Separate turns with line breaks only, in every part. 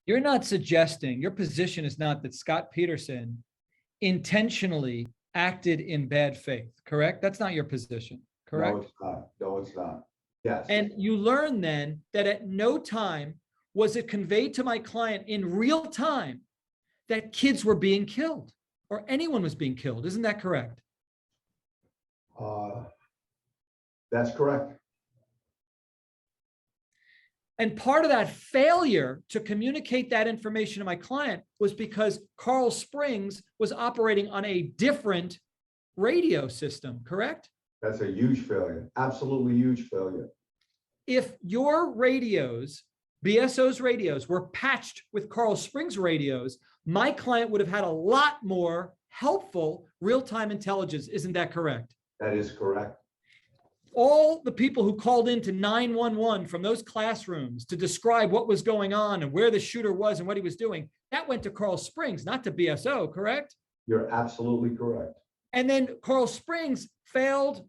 You're not suggesting, your position is not that Scot Peterson intentionally acted in bad faith, correct? That's not your position, correct?
No, it's not. No, it's not. Yes.
And you learn then that at no time was it conveyed to my client in real time that kids were being killed or anyone was being killed. Isn't that correct?
That's correct.
And part of that failure to communicate that information to my client was because Carl Springs was operating on a different radio system, correct?
That's a huge failure. Absolutely huge failure.
If your radios, BSO's radios, were patched with Carl Springs radios, my client would have had a lot more helpful real-time intelligence. Isn't that correct?
That is correct.
All the people who called into 911 from those classrooms to describe what was going on and where the shooter was and what he was doing, that went to Carl Springs, not to BSO, correct?
You're absolutely correct.
And then Carl Springs failed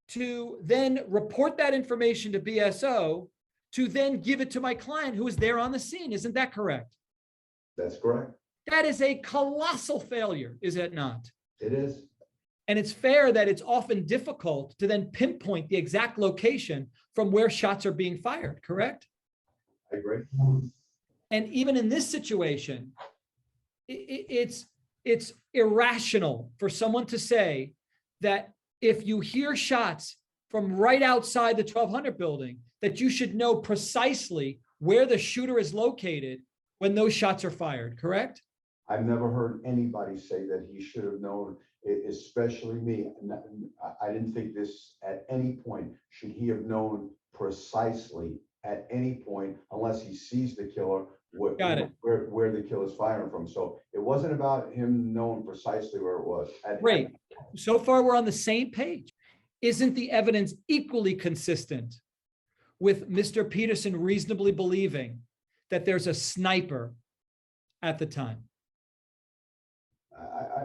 to then report that information to BSO to then give it to my client who was there on the scene. Isn't that correct?
That's correct.
That is a colossal failure, is it not?
It is.
And it's fair that it's often difficult to then pinpoint the exact location from where shots are being fired, correct?
I agree.
And even in this situation, it's irrational for someone to say that if you hear shots from right outside the 1200 building, that you should know precisely where the shooter is located when those shots are fired, correct?
I've never heard anybody say that he should have known, especially me. I didn't think this at any point should he have known precisely at any point unless he sees the killer where the killer is firing from. So it wasn't about him knowing precisely where it was.
Great. So far, we're on the same page. Isn't the evidence equally consistent with Mr. Peterson reasonably believing that there's a sniper at the time?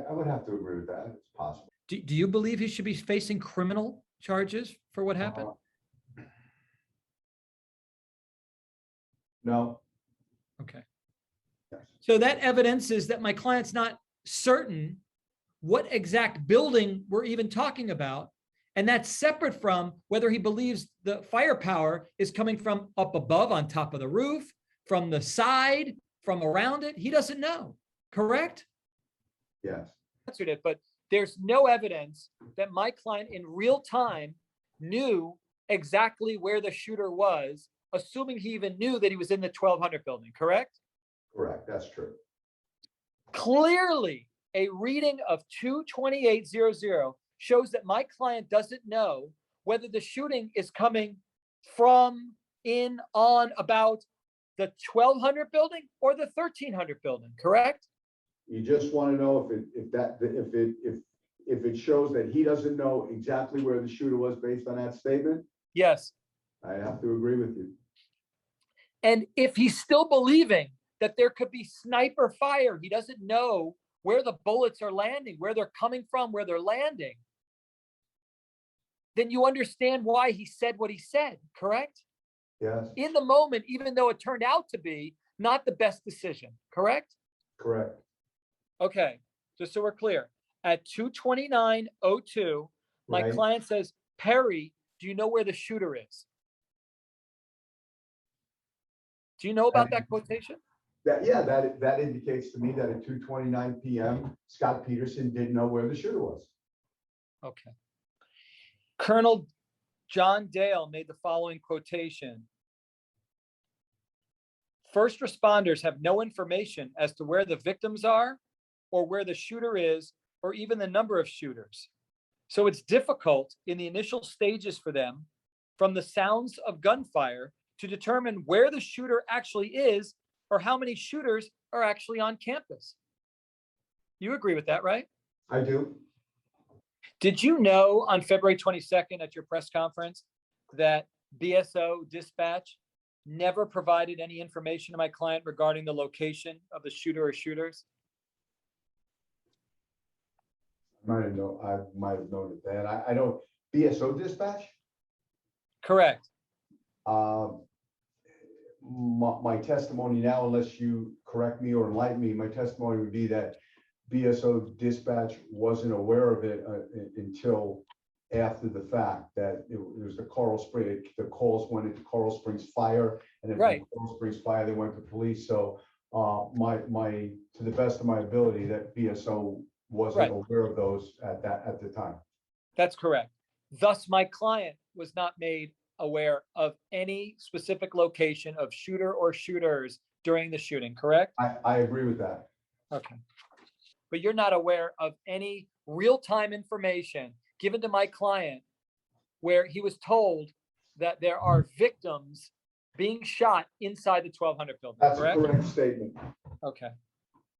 I would have to agree with that. It's possible.
Do you believe he should be facing criminal charges for what happened?
No.
Okay.
Yes.
So that evidence is that my client's not certain what exact building we're even talking about. And that's separate from whether he believes the firepower is coming from up above on top of the roof, from the side, from around it. He doesn't know, correct?
Yes.
Answered it, but there's no evidence that my client in real time knew exactly where the shooter was, assuming he even knew that he was in the 1200 building, correct?
Correct. That's true.
Clearly, a reading of 22800 shows that my client doesn't know whether the shooting is coming from, in, on, about the 1200 building or the 1300 building, correct?
You just want to know if it shows that he doesn't know exactly where the shooter was based on that statement.
Yes.
I have to agree with you.
And if he's still believing that there could be sniper fire, he doesn't know where the bullets are landing, where they're coming from, where they're landing, then you understand why he said what he said, correct?
Yes.
In the moment, even though it turned out to be not the best decision, correct?
Correct.
Okay, just so we're clear, at 229:02, my
Right.
client says, Perry, do you know where the shooter is? Do you know about that quotation?
That indicates to me that at 2:29 p.m., Scot Peterson didn't know where the shooter was.
Okay. Colonel John Dale made the following quotation. First responders have no information as to where the victims are or where the shooter is or even the number of shooters. So it's difficult in the initial stages for them from the sounds of gunfire to determine where the shooter actually is or how many shooters are actually on campus. You agree with that, right?
I do.
Did you know on February 22nd at your press conference that BSO dispatch never provided any information to my client regarding the location of the shooter or shooters?
I might have noted that. I don't. BSO dispatch?
Correct.
my testimony now, unless you correct me or enlighten me, my testimony would be that BSO dispatch wasn't aware of it until after the fact, that it was the Coral Spring, the calls went into Coral Springs Fire, and then
Right.
from Coral Springs Fire, they went to police. So to the best of my ability, that BSO wasn't
Right.
aware of those at the time.
That's correct. Thus, my client was not made aware of any specific location of shooter or shooters during the shooting, correct?
I agree with that.
Okay. But you're not aware of any real-time information given to my client where he was told that there are victims being shot inside the 1200 building,
That's a
correct?
correct statement.
Okay.